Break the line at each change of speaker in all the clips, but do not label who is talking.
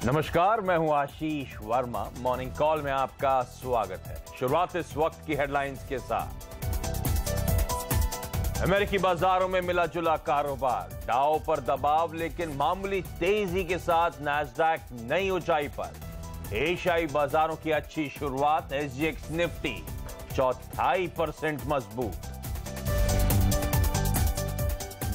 नमस्कार, मैं हूं आशीष वर्मा। मॉर्निंग कॉल में आपका स्वागत है। शुरुआत इस वक्त की हेडलाइंस के साथ। अमेरिकी बाजारों में मिला जुला कारोबार, डाउ पर दबाव लेकिन मामूली तेजी के साथ नैस्डैक नई ऊंचाई पर। एशियाई बाजारों की अच्छी शुरुआत, एसजीएक्स निफ्टी 4.5% मजबूत।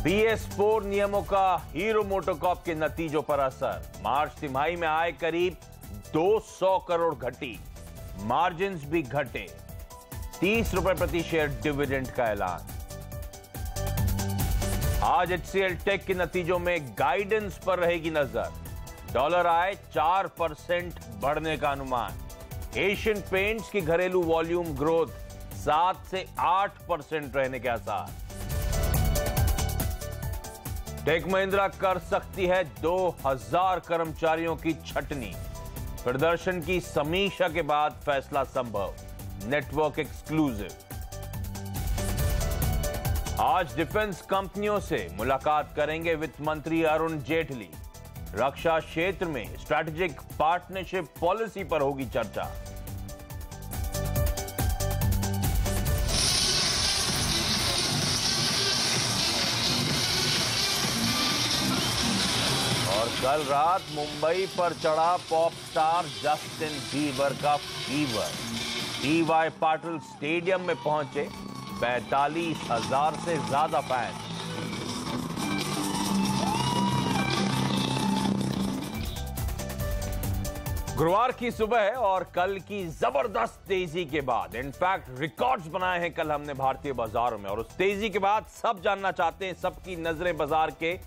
BS4 नियमों का हीरो मोटोकॉर्प के नतीजों पर असर, मार्च तिमाही में आय करीब 200 करोड़ घटी, मार्जिन्स भी घटे, 30 रुपए प्रति शेयर डिविडेंड का ऐलान। आज HCL टेक के नतीजों में गाइडेंस पर रहेगी नजर, डॉलर आय 4% बढ़ने का अनुमान। एशियन पेंट्स की घरेलू वॉल्यूम ग्रोथ 7 से 8% रहने के आसार। टेक महिंद्रा कर सकती है 2000 कर्मचारियों की छटनी, प्रदर्शन की समीक्षा के बाद फैसला संभव, नेटवर्क एक्सक्लूसिव। आज डिफेंस कंपनियों से मुलाकात करेंगे वित्त मंत्री अरुण जेटली, रक्षा क्षेत्र में स्ट्रैटेजिक पार्टनरशिप पॉलिसी पर होगी चर्चा। कल रात मुंबई पर चढ़ा पॉप स्टार जस्टिन बीबर का फीवर। टी.वाई. पाटिल स्टेडियम में पहुंचे 45,000 से ज्यादा फैन। गुरुवार की सुबह और कल की जबरदस्त तेजी के बाद, इनफैक्ट रिकॉर्ड्स बनाए हैं कल हमने भारतीय बाजारों में, और उस तेजी के बाद सब जानना चाहते हैं, सबकी नजरें बाजार के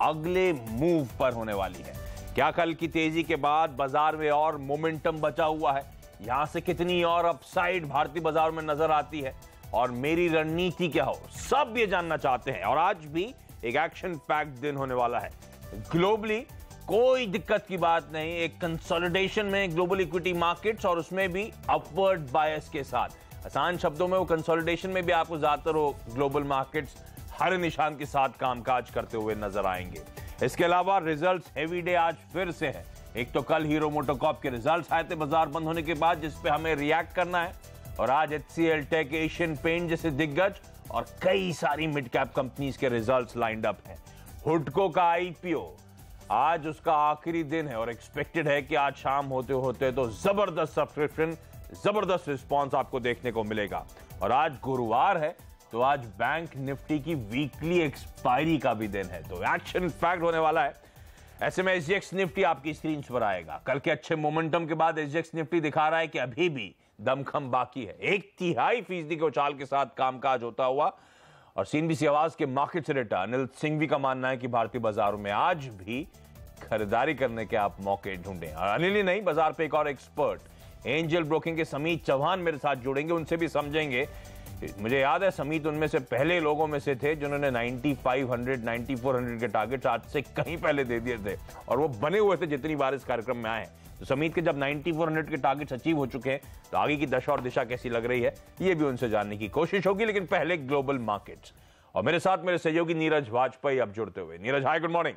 अगले मूव पर होने वाली है। क्या कल की तेजी के बाद बाजार में और मोमेंटम बचा हुआ है? यहां से कितनी और अपसाइड भारतीय बाजार में नजर आती है और मेरी रणनीति क्या हो, सब ये जानना चाहते हैं। और आज भी एक एक्शन पैक्ड दिन होने वाला है। ग्लोबली कोई दिक्कत की बात नहीं, एक कंसोलिडेशन में ग्लोबल इक्विटी मार्केट्स, और उसमें भी अपवर्ड बायस के साथ। आसान शब्दों में वो कंसोलिडेशन में भी आपको ज्यादातर वो ग्लोबल मार्केट्स हर निशान के साथ कामकाज करते हुए नजर आएंगे। इसके अलावा रिजल्ट्स हेवी डे आज फिर से है। एक तो कल हीरो मोटोकॉर्प के रिजल्ट्स आए थे बाजार बंद होने के बाद, जिस पे हमें रिएक्ट करना है, और आज HCL टेक, एशियन पेंट जैसे दिग्गज और कई सारी मिड कैप कंपनीज के रिजल्ट्स लाइंड अप हैं। हुडको का IPO आज उसका आखिरी दिन है और एक्सपेक्टेड है कि आज शाम होते होते तो जबरदस्त सब्सक्रिप्शन, जबरदस्त रिस्पॉन्स आपको देखने को मिलेगा। और आज गुरुवार है तो आज बैंक निफ्टी की वीकली एक्सपायरी का भी दिन है, तो एक्शन पैक्ड होने वाला है। ऐसे में SGX निफ्टी आपकी स्क्रीन पर आएगा। कल के अच्छे मोमेंटम के बाद SGX निफ्टी दिखा रहा है कि अभी भी दमखम बाकी है। 1/3% के उछाल के साथ कामकाज होता हुआ, और CNBC आवाज के मार्केट सेक्रेटरी अनिल सिंघवी का मानना है कि भारतीय बाजारों में आज भी खरीदारी करने के आप मौके ढूंढें। और अनिल ही नहीं, बाजार पे एक और एक्सपर्ट एंजल ब्रोकिंग के समीत चौहान मेरे साथ जुड़ेंगे, उनसे भी समझेंगे। मुझे याद है समीत उनमें से पहले लोगों में से थे जिन्होंने 9500, 9400 के टारगेट्स आज से कहीं पहले दे दिए थे, और वो बने हुए थे जितनी बार इस कार्यक्रम में आए हैं। तो समीत के जब 9400 के टारगेट्स अचीव हो चुके हैं, तो आगे की दशा और दिशा कैसी लग रही है, ये भी उनसे जानने की कोशिश होगी। लेकिन पहले ग्लोबल मार्केट्स, और मेरे साथ मेरे सहयोगी नीरज वाजपेयी अब जुड़ते हुए। नीरज, हाय, गुड मॉर्निंग।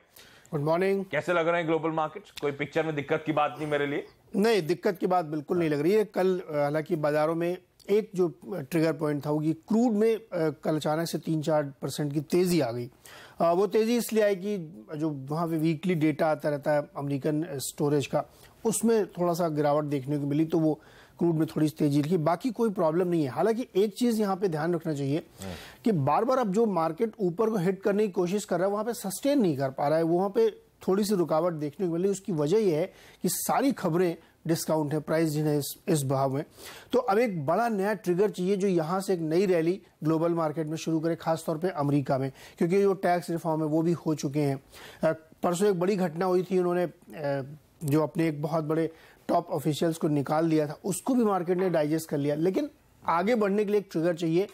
Good morning.
कैसे लग रहे हैं ग्लोबल मार्केट्स? कोई पिक्चर में दिक्कत की बात नहीं मेरे लिए?
नहीं, दिक्कत की बात बिल्कुल नहीं लग रही है। कल हालांकि बाजारों में एक जो ट्रिगर पॉइंट था वो कि क्रूड में कल अचानक से 3-4% की तेजी आ गई। वो तेजी इसलिए आई कि जो वहाँ पे वीकली डेटा आता रहता है अमेरिकन स्टोरेज का, उसमें थोड़ा सा गिरावट देखने को मिली, तो वो क्रूड में थोड़ी तेजी रही। बाकी कोई प्रॉब्लम नहीं है। हालांकि एक चीज यहाँ पे ध्यान रखना चाहिए कि बार बार अब जो मार्केट ऊपर को हिट करने की कोशिश कर रहा है, वहां पे सस्टेन नहीं कर पा रहा है, वहां पे थोड़ी सी रुकावट देखने को मिली। उसकी वजह यह है कि सारी खबरें डिस्काउंट है, प्राइस है इस भाव में। तो अब एक बड़ा नया ट्रिगर चाहिए जो यहां से एक नई रैली ग्लोबल मार्केट में शुरू करे, खासतौर पे अमेरिका में, क्योंकि जो टैक्स रिफॉर्म है वो भी हो चुके हैं। परसों एक बड़ी घटना हुई थी, उन्होंने जो अपने एक बहुत बड़े टॉप ऑफिशियल्स को निकाल दिया था, उसको भी मार्केट ने डाइजेस्ट कर लिया। लेकिन आगे बढ़ने के लिए एक ट्रिगर चाहिए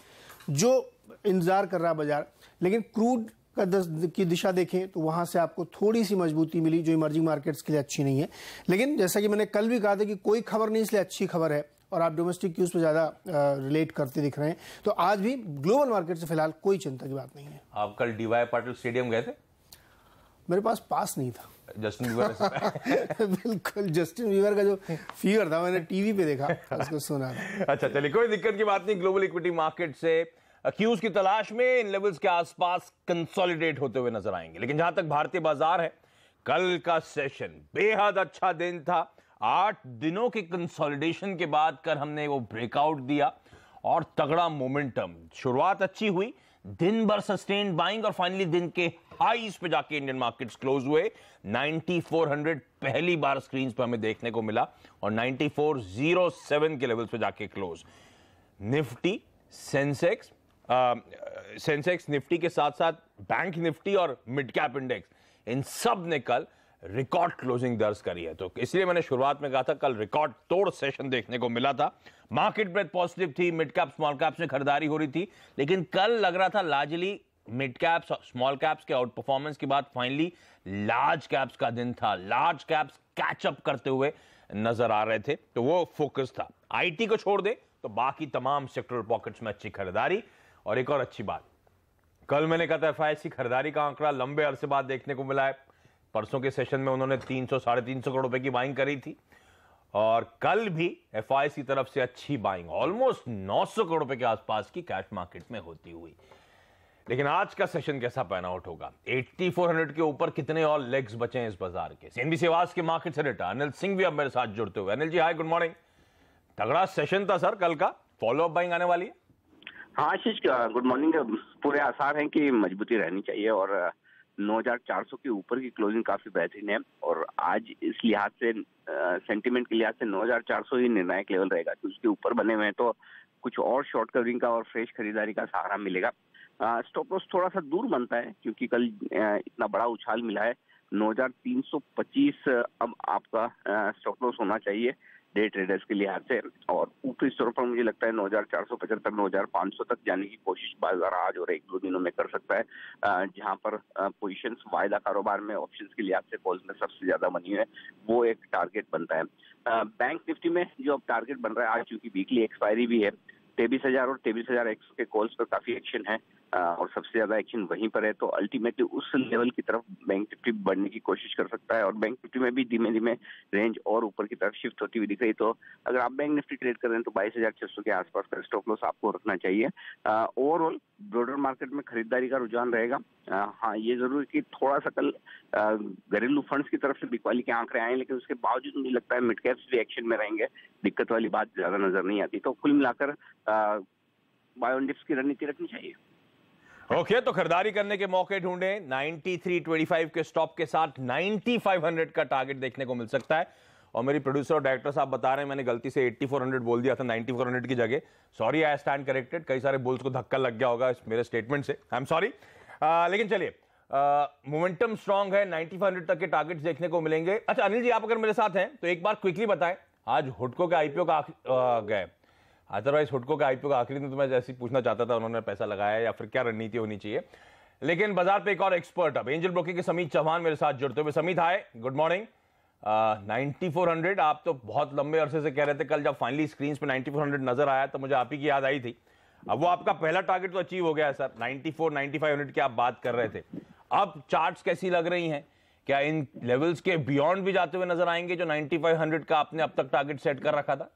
जो इंतजार कर रहा है बाजार। लेकिन क्रूड की दिशा देखें तो वहां से आपको थोड़ी सी मजबूती मिली, जो इमर्जिंग मार्केट्स के लिए अच्छी नहीं है। लेकिन जैसा कि मैंने कल भी कहा था कि कोई खबर नहीं इसलिए अच्छी खबर है, और आप डोमेस्टिक क्यूज पे ज्यादा रिलेट करते दिख रहे हैं, तो आज भी ग्लोबल मार्केट से फिलहाल कोई चिंता की बात नहीं है।
आप कल डी.वाई. पाटिल स्टेडियम गए थे?
मेरे पास नहीं था।
जस्टिन बीबर
बिल्कुल, जस्टिन बीबर का जो फिगर था मैंने टीवी पे देखा, उसको सुना था।
अच्छा चलिए, कोई दिक्कत की बात नहीं। ग्लोबल इक्विटी मार्केट से एक्यूज की तलाश में इन लेवल्स के आसपास कंसोलिडेट होते हुए नजर आएंगे। लेकिन जहां तक भारतीय बाजार है, कल का सेशन बेहद अच्छा दिन था। 8 दिनों के कंसोलिडेशन के बाद कल हमने वो ब्रेकआउट दिया और तगड़ा मोमेंटम, शुरुआत अच्छी हुई, दिन भर सस्टेन्ड बाइंग और फाइनली दिन के हाईज पे जाके इंडियन मार्केट्स क्लोज हुए। 9400 पहली बार स्क्रीन पे हमें देखने को मिला और 9407 के लेवल्स पे जाके क्लोज। निफ्टी, सेंसेक्स निफ्टी के साथ साथ बैंक निफ्टी और मिड कैप इंडेक्स, इन सब ने कल रिकॉर्ड क्लोजिंग दर्ज करी है। तो इसलिए मैंने शुरुआत में कहा था कल रिकॉर्ड तोड़ सेशन देखने को मिला था। मार्केट ब्रेथ पॉजिटिव थी, मिड कैप स्मॉल कैप्स में खरीदारी हो रही थी, लेकिन कल लग रहा था लार्जली मिड कैप्स और स्मॉल कैप्स के आउट परफॉर्मेंस के बाद फाइनली लार्ज कैप्स का दिन था। लार्ज कैप्स कैचअप करते हुए नजर आ रहे थे, तो वो फोकस था। आईटी को छोड़ दे तो बाकी तमाम सेक्टरल पॉकेट्स में अच्छी खरीदारी। और एक और अच्छी बात, कल मैंने कहा था एफआईसी खरीदारी का आंकड़ा लंबे अरसे बाद देखने को मिला है। परसों के सेशन में उन्होंने 300-350 करोड़ रुपए की बाइंग करी थी और कल भी एफआईसी तरफ से अच्छी बाइंग ऑलमोस्ट 900 करोड़ रुपए के आसपास की कैश मार्केट में होती हुई। लेकिन आज का सेशन कैसा पैन आउट होगा? 8400 के ऊपर कितने और लेग्स बचे हैं इस बाजार के? सीएनबीसी आवाज के मार्केट सेनेटर अनिल सिंह भी अब मेरे साथ जुड़ते हुए। अनिल जी हाय, गुड मॉर्निंग। तगड़ा सेशन था सर कल का, फॉलोअप बाइंग आने वाली है?
हाँ आशीष, गुड मॉर्निंग। पूरे आसार हैं कि मजबूती रहनी चाहिए और 9400 के ऊपर की क्लोजिंग काफी बेहतरीन है और आज इस लिहाज से सेंटीमेंट के लिहाज से 9400 ही निर्णायक लेवल रहेगा कि उसके ऊपर बने हुए हैं तो कुछ और शॉर्ट कवरिंग का और फ्रेश खरीदारी का सहारा मिलेगा। स्टॉप लॉस थोड़ा सा दूर बनता है क्योंकि कल इतना बड़ा उछाल मिला है। 9325 अब आपका स्टॉप लॉस होना चाहिए डे ट्रेडर्स के लिहाज से और ऊपरी स्तर पर मुझे लगता है 9475 9500 तक जाने की कोशिश बाजार आज और 1-2 दिनों में कर सकता है, जहां पर पोजीशंस वायदा कारोबार में ऑप्शंस के लिहाज से कॉल्स में सबसे ज्यादा बनी है, वो एक टारगेट बनता है। बैंक निफ्टी में जो अब टारगेट बन रहा है आज, चूंकि वीकली एक्सपायरी भी है, 23,000 और 23,100 के कॉल्स पर काफी एक्शन है और सबसे ज्यादा एक्शन वहीं पर है, तो अल्टीमेटली उस लेवल की तरफ बैंक निफ्टी बढ़ने की कोशिश कर सकता है और बैंक निफ्टी में भी धीमे धीमे रेंज और ऊपर की तरफ शिफ्ट होती हुई दिख रही। तो अगर आप बैंक निफ्टी ट्रेड कर रहे हैं तो 22,600 के आसपास का स्टॉप लॉस आपको रखना चाहिए। ओवरऑल ब्रॉडर मार्केट में खरीदारी का रुझान रहेगा। हाँ, ये जरूर है कि थोड़ा सा कल घरेलू फंड्स की तरफ से बिकवाली के आंकड़े आए, लेकिन उसके बावजूद मुझे लगता है मिड कैप्स भी एक्शन में रहेंगे, दिक्कत वाली बात ज्यादा नजर नहीं आती। तो कुल मिलाकर बाय ऑन डिप्स की रणनीति रखनी चाहिए।
ओके, तो खरीदारी करने के मौके ढूंढे। 9325 के स्टॉप के साथ 9500 का टारगेट देखने को मिल सकता है। और मेरी प्रोड्यूसर और डायरेक्टर साहब बता रहे हैं मैंने गलती से 8400 बोल दिया था 9400 की जगह। Sorry, I stand corrected. कई सारे बुल्स को धक्का लग गया होगा इस मेरे स्टेटमेंट से, आई एम सॉरी। लेकिन चलिए, मोमेंटम स्ट्रांग है, 9500 तक के टारगेट्स देखने को मिलेंगे। अच्छा अनिल जी, आप अगर मेरे साथ हैं तो एक बार क्विकली बताएं, आज हुडको के आईपीओ का गए, अदरवाइज हुडको का आईपीओ का आखिरी दिन तो मैं जैसे पूछना चाहता था उन्होंने पैसा लगाया या फिर क्या रणनीति होनी चाहिए। लेकिन बाजार पे एक और एक्सपर्ट, अब एंजल ब्रोकिंग के समीत चौहान मेरे साथ जुड़ते हुए। समीत हाय, गुड मॉर्निंग। 9400 आप तो बहुत लंबे अरसे से कह रहे थे, कल जब फाइनली स्क्रीन पे 9400 नजर आया तो मुझे आप ही की याद आई थी। अब वो आपका पहला टारगेट तो अचीव हो गया है सर, 9500 की आप बात कर रहे थे। अब चार्ट्स कैसी लग रही हैं? क्या इन लेवल्स के बियॉन्ड भी जाते हुए नजर आएंगे जो 9500 का आपने अब तक टारगेट सेट कर रखा था?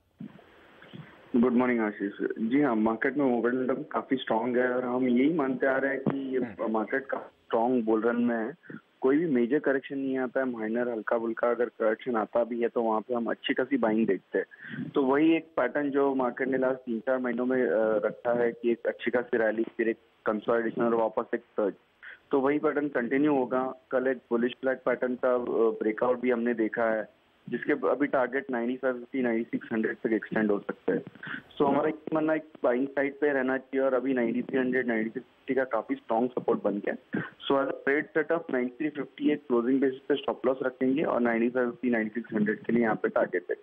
Good morning Ashish ji. हाँ, मार्केट में मोमेंटम काफी स्ट्रांग है और हम यही मानते आ रहे हैं कि ये मार्केट का स्ट्रांग बुल रन में है। कोई भी मेजर करेक्शन नहीं आता है, माइनर हल्का बुल्का अगर करेक्शन आता भी है तो वहाँ पे हम अच्छी खासी बाइंग देखते हैं। तो वही एक पैटर्न जो मार्केट ने लास्ट 3-4 महीनों में रखा है कि एक अच्छी खासी रैली, फिर एक कंसोलिडेशन और वापस एक सर्ज, तो वही पैटर्न कंटिन्यू होगा। कल एक बुलिश फ्लैग पैटर्न का ब्रेकआउट भी हमने देखा है, जिसके अभी टारगेट 9550 9600 तक एक्सटेंड हो सकता है। सो हमारा ये मानना है कि बाइंग साइड पे रहना चाहिए और अभी 9300 9650 का काफी स्ट्रॉन्ग सपोर्ट बन गया। सो एज ट्रेड सेटअप 9350 एक क्लोजिंग बेसिस पे स्टॉप लॉस रखेंगे और 9550 9600 के लिए यहाँ पे टारगेट है।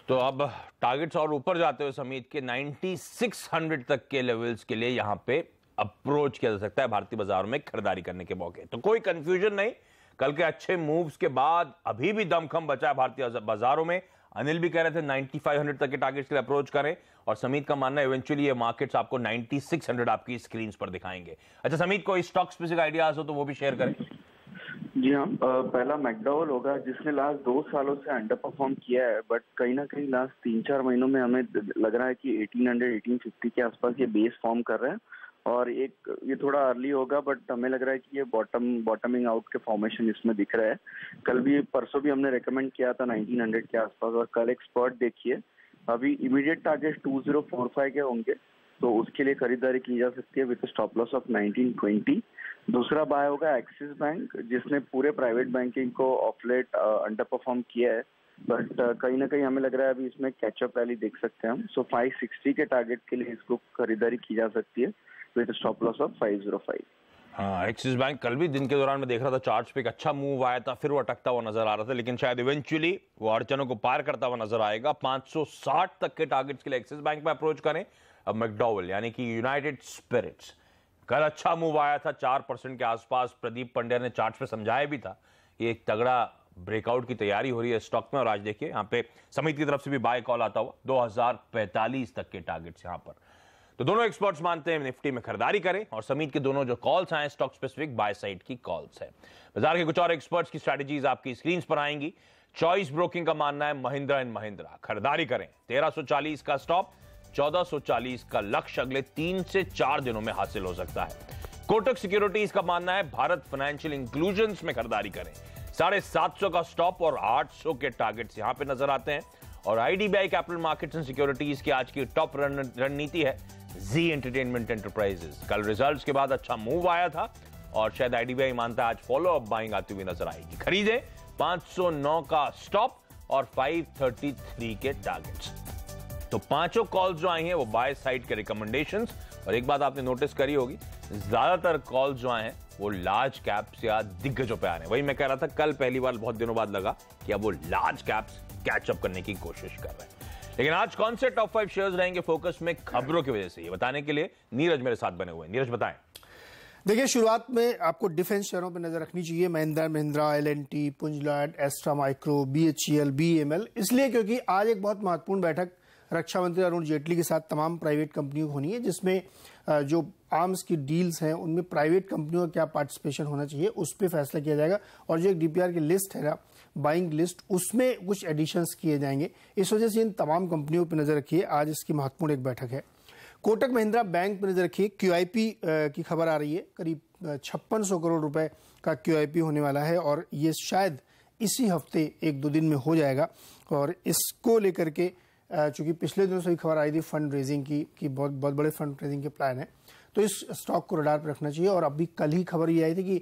तो अब टारगेट्स और ऊपर जाते हुए समीत के 9600 तक के लेवल्स के लिए यहाँ पे अप्रोच किया जा सकता है भारतीय बाजारों में खरीदारी करने के मौके। तो कोई कंफ्यूजन नहीं, कल के अच्छे मूव्स के बाद अभी भी दमखम बचा है भारतीय बाजारों में। अनिल भी कह रहे थे 9500 तक के टारगेट्स के लिए अप्रोच करें और समीत का मानना है इवेंचुअली ये मार्केट्स आपको 9600 आपकी स्क्रीन पर दिखाएंगे। अच्छा समीत, कोई स्टॉक स्पेसिफिक आइडियाज हो तो वो भी शेयर करें।
जी हाँ, पहला मैकडॉवेल होगा जिसने लास्ट 2 सालों से अंडर परफॉर्म किया है, बट कहीं ना कहीं लास्ट 3-4 महीनों में हमें लग रहा है कि 1800-1850 के आसपास ये बेस फॉर्म कर रहे हैं और ये थोड़ा अर्ली होगा, बट हमें लग रहा है कि ये बॉटमिंग आउट के फॉर्मेशन इसमें दिख रहा है। परसों भी हमने रेकमेंड किया था 1900 के आसपास और कल एक स्पर्ट देखिए। अभी इमीडिएट टारगेट 2045 के होंगे, तो उसके लिए खरीदारी की जा सकती है विद स्टॉप लॉस ऑफ 1920। दूसरा बाय होगा एक्सिस बैंक, जिसने पूरे प्राइवेट बैंकिंग को ऑफ लेट अंडर परफॉर्म किया है, बट कहीं ना कहीं हमें लग रहा है अभी इसमें कैचअप रैली देख सकते हैं हम। सो 560 के टारगेट के लिए इसको खरीदारी की जा सकती है विद स्टॉप लॉस ऑफ 505।
हाँ, एक्सिस बैंक कल भी दिन के दौरान मैं देख रहा था चार्ट्स पे एक अच्छा मूव आया था, फिर वो अटकता हुआ नजर आ रहा था, लेकिन शायद इवेंचुअली वो अड़चनों को पार करता हुआ नजर आएगा। 560 तक के टारगेट्स के लिए एक्सिस बैंक में अप्रोच करें। अब मैकडॉवेल यानी कि यूनाइटेड स्पिरिट्स कल अच्छा मूव आया था 4% के आसपास। प्रदीप पंड्या ने चार्ट पे समझाया भी था ये एक तगड़ा ब्रेकआउट की तैयारी हो रही है स्टॉक में, और आज देखिए यहाँ पे समिति की तरफ से भी बाय कॉल आता हुआ 2045 तक के टारगेट्स यहाँ पर। तो दोनों एक्सपर्ट्स मानते हैं निफ्टी में खरीदारी करें, और समिति के दोनों जो कॉल्स आए स्टॉक स्पेसिफिक बाय साइड की कॉल्स है। बाजार के कुछ और एक्सपर्ट्स की स्ट्रैटेजीज आपकी स्क्रीन पर आएंगी। चॉइस ब्रोकिंग का मानना है महिंद्रा एंड महिंद्रा खरीदारी करें, 1340 का स्टॉप, 1440 का लक्ष्य अगले 3 से 4 दिनों में हासिल हो सकता है। कोटक सिक्योरिटीज का मानना है भारत फाइनेंशियल इंक्लूजन्स में खरीदारी करें, 750 का स्टॉप और 800 के टारगेट्स यहां पे नजर आते हैं। और IDBI capital markets and securities की आज की टॉप रणनीति है जी एंटरटेनमेंट एंटरप्राइजेस। कल रिजल्ट्स के बाद अच्छा मूव आया था और शायद आईडीबीआई मानता है आज फॉलो अप बाइंग आती हुई नजर आएगी। खरीदे 509 का स्टॉप और 533 के टारगेट्स। तो पांचों कॉल्स जो आई हैं वो बाय साइड के रिकमेंडेशंस, और एक बात आपने नोटिस करी होगी ज्यादातर कॉल्स जो आए हैं वो लार्ज कैप्स या दिग्गजों पे आ रहे हैं। वही मैं कह रहा था कल पहली बार बहुत दिनों बाद लगा कि अब वो लार्ज कैप्स कैचअप करने की कोशिश कर रहे हैं। लेकिन आज कौन से टॉप 5 शेयर्स रहेंगे फोकस में खबरों की वजह से, ये बताने के लिए नीरज मेरे साथ बने हुए हैं। नीरज बताएं।
देखिए, शुरुआत में आपको डिफेंस शेयरों पर नजर रखनी चाहिए। Mahindra Mahindra, L and T, Punj Lloyd, Astra Micro, BHEL, BML, इसलिए क्योंकि आज एक बहुत महत्वपूर्ण बैठक रक्षा मंत्री अरुण जेटली के साथ तमाम प्राइवेट कंपनियों की होनी है, जिसमें जो आर्म्स की डील्स हैं उनमें प्राइवेट कंपनियों का क्या पार्टिसिपेशन होना चाहिए उस पर फैसला किया जाएगा। और जो एक डीपीआर की लिस्ट है ना, बाइंग लिस्ट, उसमें कुछ एडिशंस किए जाएंगे। इस वजह से इन तमाम कंपनियों पर नजर रखिए, आज इसकी महत्वपूर्ण एक बैठक है। कोटक महिंद्रा बैंक पर नजर रखिए, क्यूआईपी की खबर आ रही है, करीब 5600 करोड़ रुपए का क्यूआईपी होने वाला है और ये शायद इसी हफ्ते 1-2 दिन में हो जाएगा। और इसको लेकर के चूंकि पिछले दिनों से ही खबर आई थी फंड रेजिंग की बहुत बड़े फंड रेजिंग के प्लान है, तो इस स्टॉक को रडार पर रखना चाहिए। और अभी कल ही खबर ये आई थी कि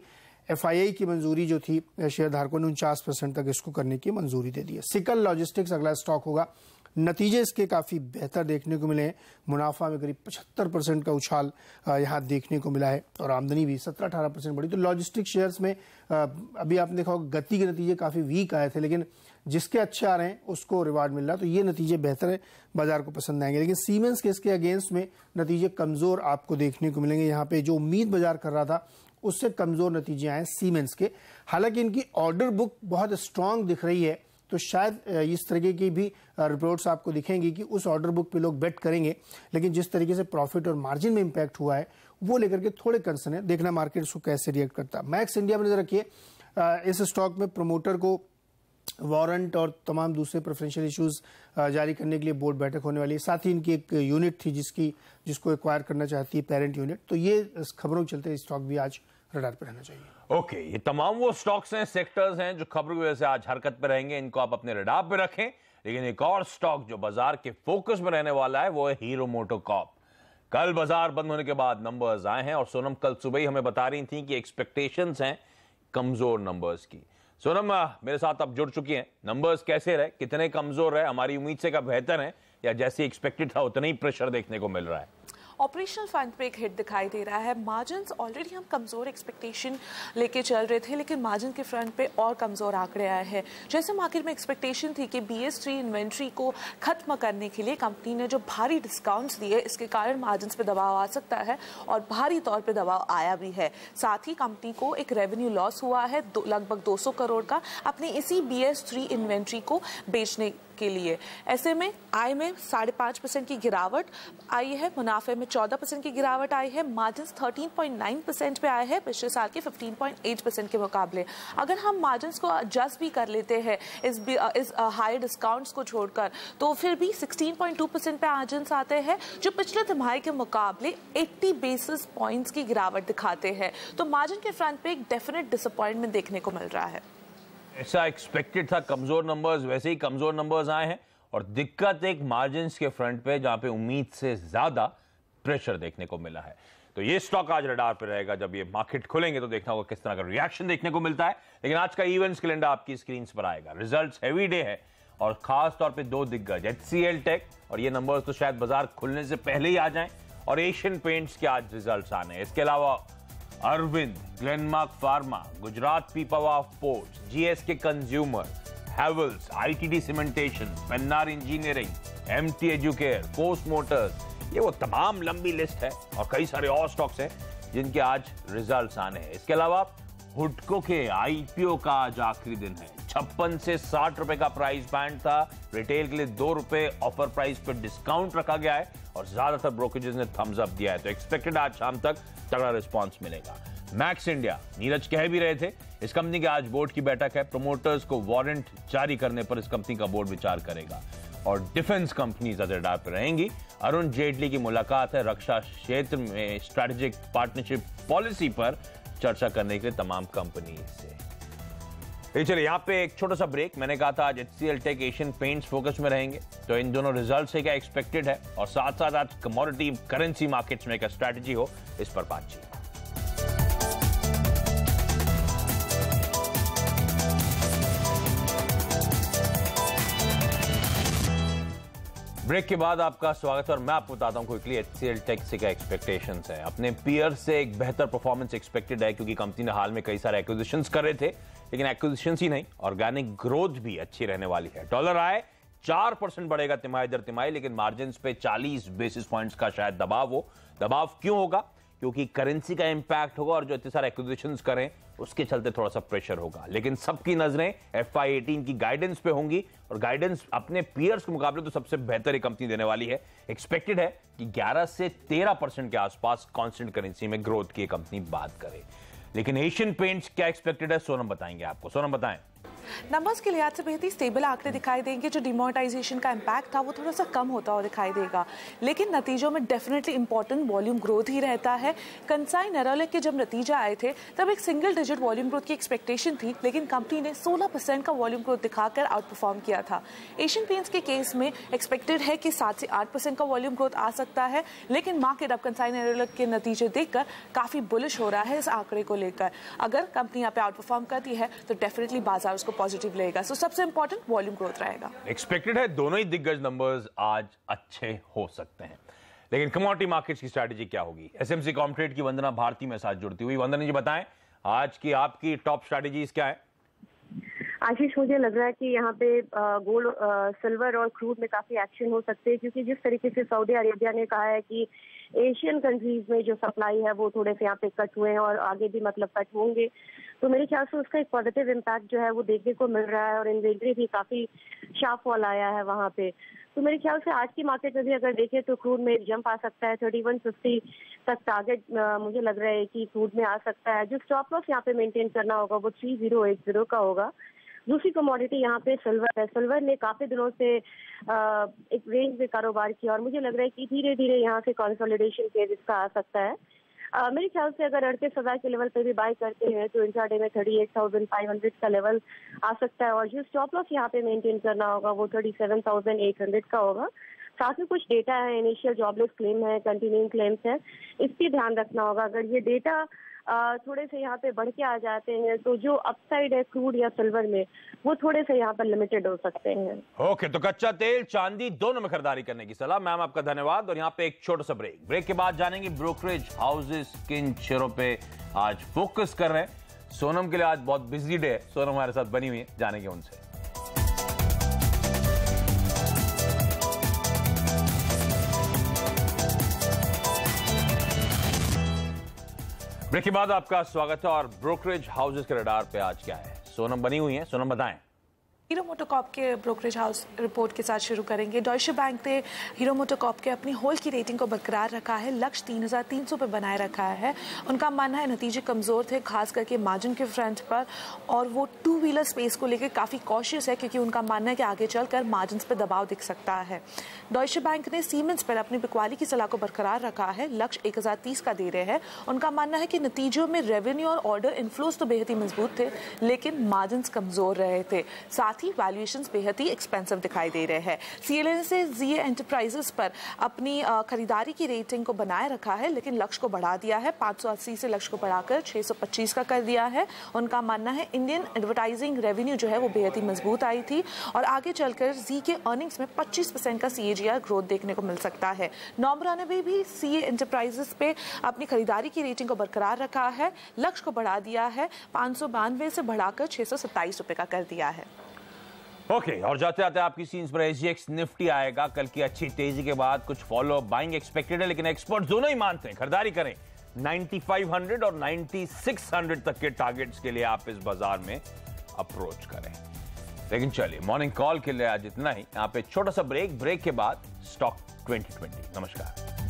एफआईआई की मंजूरी जो थी शेयर धारकों ने 49% तक इसको करने की मंजूरी दे दी है। सिकल लॉजिस्टिक्स अगला स्टॉक होगा। नतीजे इसके काफी बेहतर देखने को मिले हैं, मुनाफा में करीब 75% का उछाल यहाँ देखने को मिला है और आमदनी भी 17-18% बढ़ी। तो लॉजिस्टिक शेयर्स में अभी आपने देखा होगा गति के नतीजे काफी वीक आए थे, लेकिन जिसके अच्छे आ रहे हैं उसको रिवार्ड मिल रहा है, तो ये नतीजे बेहतर है, बाजार को पसंद आएंगे। लेकिन सीमेंस के इसके अगेंस्ट में नतीजे कमजोर आपको देखने को मिलेंगे। यहाँ पे जो उम्मीद बाजार कर रहा था उससे कमजोर नतीजे आए सीमेंस के। हालांकि इनकी ऑर्डर बुक बहुत स्ट्रांग दिख रही है, तो शायद इस तरीके की भी रिपोर्ट्स आपको दिखेंगी कि उस ऑर्डर बुक पे लोग बेट करेंगे। लेकिन जिस तरीके से प्रॉफिट और मार्जिन में इंपैक्ट हुआ है वो लेकर के थोड़े कंसर्न है, देखना मार्केट उसको कैसे रिएक्ट करता है। मैक्स इंडिया में नजर रखिए, इस स्टॉक में प्रमोटर को वारंट और तमाम दूसरे प्रेफरेंशियल इश्यूज जारी करने के लिए बोर्ड बैठक होने वाली है। साथ ही इनकी एक यूनिट थी जिसको एक्वायर करना चाहती है, पेरेंट यूनिट। तो ये खबरों के चलते स्टॉक भी आज रडार पर रहना चाहिए।
ओके, ये तमाम वो स्टॉक्स हैं, सेक्टर्स हैं जो खबरों की वजह से आज हरकत पे रहेंगे, इनको आप अपने रडार पे रखें। लेकिन एक और स्टॉक जो बाजार के फोकस में रहने वाला है वो है हीरो मोटोकॉर्प। कल बाजार बंद होने के बाद नंबर्स आए हैं और सोनम कल सुबह ही हमें बता रही थी कि एक्सपेक्टेशंस हैं कमजोर नंबर्स की। सोनम मेरे साथ अब जुड़ चुकी हैं, नंबर्स कैसे रहे, कितने कमजोर रहे, हमारी उम्मीद से क्या बेहतर है या जैसे एक्सपेक्टेड था उतना ही प्रेशर देखने को मिल रहा है?
ऑपरेशनल फंड पे एक हिट दिखाई दे रहा है। मार्जिन्स ऑलरेडी हम कमजोर एक्सपेक्टेशन लेके चल रहे थे, लेकिन मार्जिन के फ्रंट पे और कमजोर आंकड़े आए हैं। जैसे मार्केट में एक्सपेक्टेशन थी कि BS3 इन्वेंट्री को खत्म करने के लिए कंपनी ने जो भारी डिस्काउंट्स दिए, इसके कारण मार्जिन्स पे दबाव आ सकता है और भारी तौर पे दबाव आया भी है। साथ ही कंपनी को एक रेवेन्यू लॉस हुआ है लगभग 200 करोड़ का अपनी इसी BS3 इन्वेंट्री को बेचने के लिए। ऐसे में आय में 5.5% की गिरावट आई है, मुनाफे में 14% की गिरावट आई है, मार्जिन 13.9% पे आए हैं पिछले साल के 15.8% के मुकाबले। अगर हम मार्जिन को एडजस्ट भी कर लेते हैं इस हाई डिस्काउंट्स को छोड़कर, तो फिर भी 16.2% पे मार्जिन आते हैं, जो पिछले तिमाही के मुकाबले 80 बेसिस पॉइंट्स की गिरावट दिखाते हैं। तो मार्जिन के फ्रंट पे एक डेफिनेट डिसअपॉइंटमेंट देखने को मिल रहा है।
ऐसा एक्सपेक्टेड था कमजोर नंबर्स, वैसे ही कमजोर नंबर्स आए हैं और दिक्कत एक मार्जिन के फ्रंट पे जहां पे उम्मीद से ज्यादा प्रेशर देखने को मिला है। तो ये स्टॉक आज रडार पे रहेगा, जब ये मार्केट खुलेंगे तो देखना होगा किस तरह का रिएक्शन देखने को मिलता है। लेकिन आज का इवेंट्स कैलेंडर आपकी स्क्रीन पर आएगा, रिजल्ट्स हेवी डे है और खास तौर पे दो दिग्गज HCL टेक, और ये नंबर्स तो शायद बाजार खुलने से पहले ही आ जाएं, और एशियन पेंट्स के आज रिजल्ट्स आने हैं। इसके अलावा Arvind, Glenmark Pharma, Gujarat Pipavav Ports, GSK Consumer, Havells, ITD Cementation, Pennar Engineering, MT Educare, Force Motors, ये वो तमाम लंबी लिस्ट है और कई सारे और स्टॉक्स हैं जिनके आज रिजल्ट्स आने हैं। इसके अलावा हुडको के IPO का आज आखिरी दिन है। 56 से 60 रुपए का प्राइस बैंड था, रिटेल के लिए 2 रुपए ऑफर प्राइस पर डिस्काउंट रखा गया है और ज्यादातर ब्रोकरेजेस ने थम्स अप दिया है। तो एक्सपेक्टेड आज शाम तक तगड़ा रिस्पांस मिलेगा। मैक्स इंडिया, नीरज कह भी रहे थे, इस कंपनी के आज बोर्ड की बैठक है, प्रमोटर्स को वारंट जारी करने पर इस कंपनी का बोर्ड विचार करेगा। और डिफेंस कंपनीज रडार पर रहेंगी। अरुण जेटली की मुलाकात है, रक्षा क्षेत्र में स्ट्रैटेजिक पार्टनरशिप पॉलिसी पर चर्चा करने के लिए तमाम कंपनी से। चलिए यहाँ पे एक छोटा सा ब्रेक। मैंने कहा था आज HCL Tech, Asian Paints focus में रहेंगे, तो इन दोनों रिजल्ट से क्या एक्सपेक्टेड है और साथ साथ आज कमोडिटी करेंसी मार्केट्स में क्या स्ट्रैटेजी हो, इस पर बातचीत। ब्रेक के बाद आपका स्वागत है और मैं आपको बताता हूं क्विकली HCL टेक से क्या एक्सपेक्टेशंस है। अपने पीयर से एक बेहतर परफॉर्मेंस एक्सपेक्टेड है क्योंकि कंपनी ने हाल में कई सारे एक्विजिशंस कर रहे थे, लेकिन एक्विजिशंस ही नहीं, ऑर्गेनिक ग्रोथ भी अच्छी रहने वाली है। डॉलर आय 4% बढ़ेगा तिमाही दर तिमाही, लेकिन मार्जिन पे 40 बेसिस पॉइंट्स का शायद दबाव हो। दबाव क्यों होगा? क्योंकि करेंसी का इंपैक्ट होगा और जो इतने सारे एक्विजिशंस करें उसके चलते थोड़ा सा प्रेशर होगा। लेकिन सबकी नजरें FY18 की गाइडेंस पे होंगी और गाइडेंस अपने पीयर्स के मुकाबले तो सबसे बेहतर कंपनी देने वाली है। एक्सपेक्टेड है कि 11 से 13% के आसपास कांस्टेंट करेंसी में ग्रोथ की कंपनी बात करे। लेकिन एशियन पेंट्स क्या एक्सपेक्टेड है, सोनम बताएंगे आपको। सोनम बताएं।
नंबर्स के लिहाज से बेहद ही स्टेबल आंकड़े दिखाई देंगे। जो डिमोनेटाइजेशन का इम्पैक्ट था वो थोड़ा सा कम होता हुआ दिखाई देगा, लेकिन नतीजों में डेफिनेटली इंपॉर्टेंट वॉल्यूम ग्रोथ ही रहता है। कंसाई नेरोलेक के जब नतीजा आए थे तब एक सिंगल डिजिट वॉल्यूम ग्रोथ की एक्सपेक्टेशन थी, लेकिन कंपनी ने 16% का वॉल्यूम ग्रोथ दिखाकर आउट परफॉर्म किया था। एशियन पेंट्स के केस में एक्सपेक्टेड है कि 7 से 8% का वॉल्यूम ग्रोथ आ सकता है, लेकिन मार्केट अब कंसाई नेरोलेक के नतीजे देखकर काफी बुलिश हो रहा है इस आंकड़े को लेकर। अगर कंपनी यहाँ पे आउट परफॉर्म करती है तो डेफिनेटली बाजार उसको पॉजिटिव लेगा। सो सबसे इंपॉर्टेंट वॉल्यूम ग्रोथ रहेगा।
एक्सपेक्टेड है दोनों ही दिग्गज नंबर्स आज अच्छे हो सकते हैं, लेकिन कमोडिटी मार्केट्स की स्ट्रैटेजी क्या होगी? SMC कॉम्ट्रेड की वंदना भारती में साथ जुड़ती हुई। वंदना जी बताएं, आज की आपकी टॉप स्ट्रैटेजीज क्या है?
आशीष, मुझे लग रहा है कि यहाँ पे गोल्ड, सिल्वर और क्रूड में काफी एक्शन हो सकते हैं, क्योंकि जिस तरीके से सऊदी अरेबिया ने कहा है कि एशियन कंट्रीज में जो सप्लाई है वो थोड़े से यहाँ पे कट हुए हैं और आगे भी मतलब कट होंगे, तो मेरे ख्याल से उसका एक पॉजिटिव इम्पैक्ट जो है वो देखने को मिल रहा है और इन्वेंट्री भी काफी शार्प फॉल आया है वहाँ पे। तो मेरे ख्याल से आज की मार्केट में भी अगर देखें तो क्रूड में जंप आ सकता है, 3150 तक टारगेट मुझे लग रहा है कि क्रूड में आ सकता है। जो स्टॉप लॉस यहाँ पे मेंटेन करना होगा वो 3080 का होगा। दूसरी कमोडिटी यहाँ पे सिल्वर है। सिल्वर ने काफी दिनों से एक रेंज में कारोबार किया और मुझे लग रहा है कि धीरे धीरे यहाँ से कंसोलिडेशन फेज इसका आ सकता है। मेरे ख्याल से अगर 38,000 के लेवल पे भी बाय करते हैं तो इंट्राडे में 38,500 का लेवल आ सकता है और जो स्टॉप लॉस यहाँ पे मेंटेन करना होगा वो 37,800 का होगा। साथ में कुछ डेटा है, इनिशियल जॉबलेस क्लेम है, कंटिन्यूइंग क्लेम्स है, इस पर ध्यान रखना होगा। अगर ये डेटा थोड़े से यहाँ पे बढ़ के आ जाते हैं तो जो अपसाइड है क्रूड या सिल्वर में वो थोड़े से यहाँ पर लिमिटेड हो सकते हैं।
ओके, तो कच्चा तेल, चांदी दोनों में खरीदारी करने की सलाह। मैम आपका धन्यवाद। और यहाँ पे एक छोटा सा ब्रेक के बाद जानेंगे ब्रोकरेज हाउसेस किन शेयरों पे आज फोकस कर रहे हैं। सोनम के लिए आज बहुत बिजी डे है, सोनम हमारे साथ बनी हुई है, जानेंगे उनसे। ब्रेक के बाद आपका स्वागत है और ब्रोकरेज हाउसेस के रडार पे आज क्या है, सोनम बनी हुई है, सोनम बताएं।
हीरो मोटोकॉर्प के ब्रोकरेज हाउस रिपोर्ट के साथ शुरू करेंगे। डॉयशे बैंक ने हीरो मोटोकॉर्प के अपनी होल्ड की रेटिंग को बरकरार रखा है, लक्ष्य 3,300 पे बनाए रखा है। उनका मानना है नतीजे कमजोर थे, खास करके मार्जिन के फ्रंट पर, और वो टू व्हीलर स्पेस को लेकर काफी कॉशियस है क्योंकि उनका मानना है कि आगे चलकर मार्जिन पर दबाव दिख सकता है। डॉयशे बैंक ने सीमेंस पर अपनी बिकवाली की सलाह को बरकरार रखा है, लक्ष्य 1,030 का दे रहे हैं। उनका मानना है कि नतीजों में रेवेन्यू और ऑर्डर इनफ्लोज तो बेहद ही मजबूत थे, लेकिन मार्जिन कमजोर रहे थे। साथ ही वैल्यूएशंस बेहद ही एक्सपेंसिव दिखाई दे रहे हैं। सीएलएन से जीए एंटरप्राइजेस पर अपनी खरीदारी की रेटिंग को बनाए रखा है, लेकिन लक्ष्य को बढ़ा दिया है। 580 से लक्ष्य को बढ़ाकर 625 का कर दिया है। उनका मानना है इंडियन एडवर्टाइजिंग रेवेन्यू जो है वो बेहद ही मजबूत आई थी और आगे चलकर जी के अर्निंग्स में 25% का CAGR ग्रोथ देखने को मिल सकता है। नॉमरा ने भी सीए एंटरप्राइजेस पे अपनी खरीदारी की रेटिंग को बरकरार रखा है, लक्ष्य को बढ़ा दिया है, 592 से बढ़ाकर 627 रुपए का कर दिया है।
ओके, और जाते आते आपकी सीन्स पर SGX निफ्टी आएगा। कल की अच्छी तेजी के बाद कुछ फॉलो अप बाइंग एक्सपेक्टेड है, लेकिन एक्सपर्ट दोनों ही मानते हैं खरीदारी करें। 9500 और 9600 तक के टारगेट्स के लिए आप इस बाजार में अप्रोच करें। लेकिन चलिए, मॉर्निंग कॉल के लिए आज इतना ही। यहाँ पे छोटा सा ब्रेक के बाद स्टॉक 2020। नमस्कार।